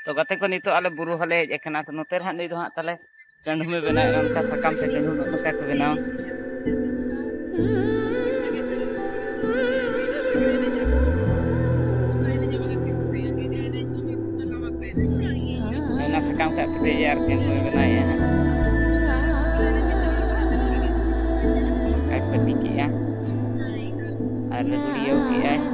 तो गते को नितो आले बुरु हले हेज एकना तो नोते हां नी दो हां ताले चंडू में बना उनका सकाम से चंडू नोका को बनाओ ना सकाम का पे यार के में बनाया है काय पति किया और गुड़ियों किया